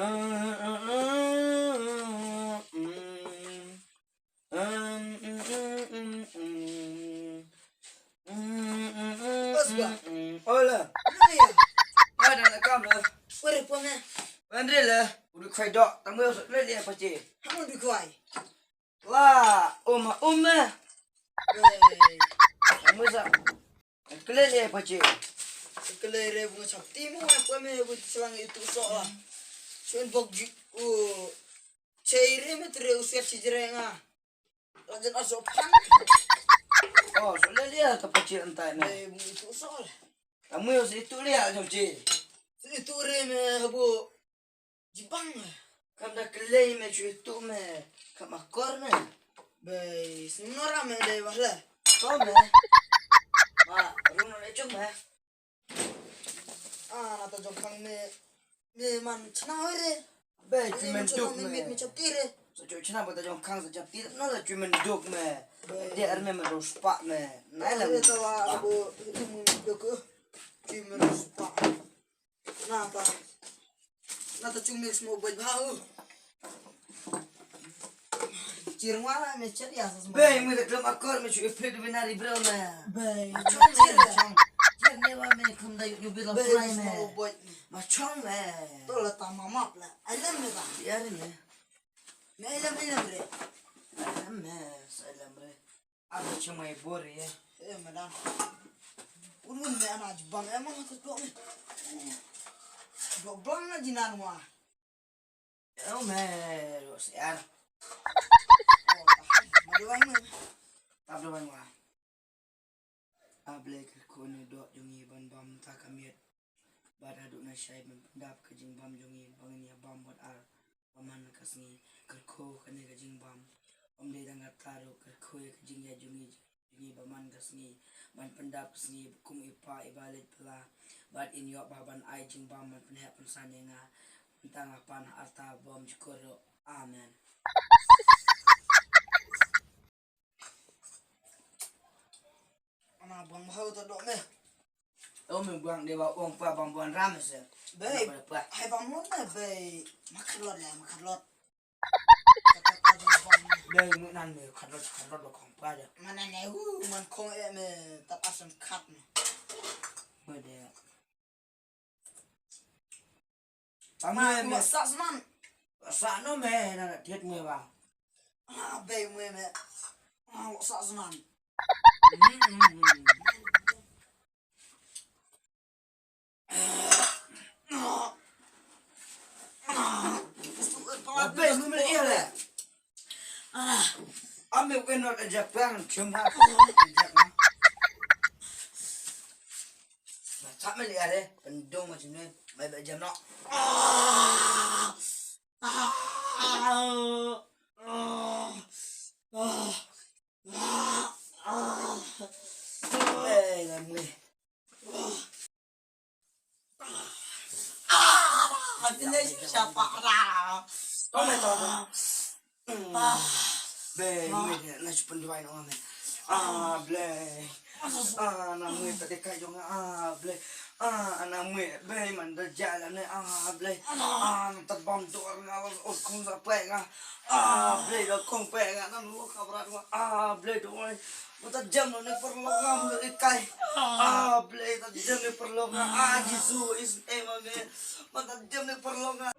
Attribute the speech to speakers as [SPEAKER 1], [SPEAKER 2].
[SPEAKER 1] Hola. Ai đang là cam rồi.
[SPEAKER 2] Ôi đẹp quá nè,
[SPEAKER 1] Anh đi là, udah khai dok, tamu lên dia apa sih?
[SPEAKER 2] kamu di kuai.
[SPEAKER 1] Lah, umma. Tamu sa. Kelen dia apa sih?
[SPEAKER 2] Kelere bunga sakti mo na pa me bu selang itu soal. Suen bog ceire me tere usiap si jerenga. Lanjut asop pan.
[SPEAKER 1] Oh, soalnya dia apa sih entah ni.
[SPEAKER 2] Bu itu soal.
[SPEAKER 1] Tamu itu lihat macam sih.
[SPEAKER 2] Itu re me bu jibang.
[SPEAKER 1] Kam dah kelai me itu me. Kam akor me.
[SPEAKER 2] Bay, semenora me deh wala.
[SPEAKER 1] Kau me. Ma, rumah lecung me.
[SPEAKER 2] Nata jokang me man chana re.
[SPEAKER 1] Bay, cuma duk
[SPEAKER 2] Me
[SPEAKER 1] me.
[SPEAKER 2] chap tire.
[SPEAKER 1] So cuma bata jom kang sejak tidak, nala cuma duk me. Dia arme me ruspak me. Nala me.
[SPEAKER 2] Itu lah bu itu mu doko. Cuma ruspa. Nata cuma semua buat bau. Cireng wala me cari asas semua.
[SPEAKER 1] Bay, me dah akor me cuy play tu binari bro me.
[SPEAKER 2] Bay,
[SPEAKER 1] Macam ni. Ni wa me kum da you bilang
[SPEAKER 2] bay
[SPEAKER 1] fly me.
[SPEAKER 2] semua buat.
[SPEAKER 1] Macam me.
[SPEAKER 2] Tu lah tamam map lah. Alam me tak.
[SPEAKER 1] Biar me.
[SPEAKER 2] Me alam re.
[SPEAKER 1] Alam me, salam re. Aku cuma ibor ya.
[SPEAKER 2] Madam. Urun me anak jebang emang aku tu me. Dok bang na jinan wa.
[SPEAKER 1] Oh me, siar.
[SPEAKER 2] Maduang me.
[SPEAKER 1] Tak boleh wa. Ablek kone dok jungi ban bam tak kamiet. Bada duk na syai pendap ke jing bam jungi bangin ya bam buat ar. Paman kasni kerko kene ke jing bam. Om de dangat taruh kerko ke jing ya jungi baman kasni man pendap kasni kum ipa ibalit pela. But in your baban ai jing bam man penhap pensanya nga. Tentang apa arta bom jukoro. Amen.
[SPEAKER 2] Anak bang mau tu dok me.
[SPEAKER 1] Om buang dewa uang pa bambuan rames ya.
[SPEAKER 2] Bay,
[SPEAKER 1] Pa.
[SPEAKER 2] hai bang mau me bay. Makan lot.
[SPEAKER 1] Đây người nan người khát lót được không qua được.
[SPEAKER 2] Mana ne man kong me tak asam kat me.
[SPEAKER 1] Người để. Mà
[SPEAKER 2] Me sak seman.
[SPEAKER 1] sợ nó mê là thiết người vào.
[SPEAKER 2] Bay me. Lo sak seman.
[SPEAKER 1] Bây giờ mới yêu này. Ông mình quên nó là giặc vang chấm ha. Mà sắp mới lìa đấy, còn đông mà chỉ nên mày bị chấm nó. Đây là người.
[SPEAKER 2] Ini siapa dah?
[SPEAKER 1] Có mày to không? Bê, người này chụp hình nó mày. Bê. Anak người tadi kayak jangan beli. Anak người bê mình đã jalan ni beli. Terbang tu orang không sampai ngah. Beli dah không sampai ngah. Nam lu kabar ngah. Beli tu orang. Mata jam ni perlu ngam lu ikai. Beli tu jam ni perlu ngah. Jesus is name. Mata jam ni perlu ngah.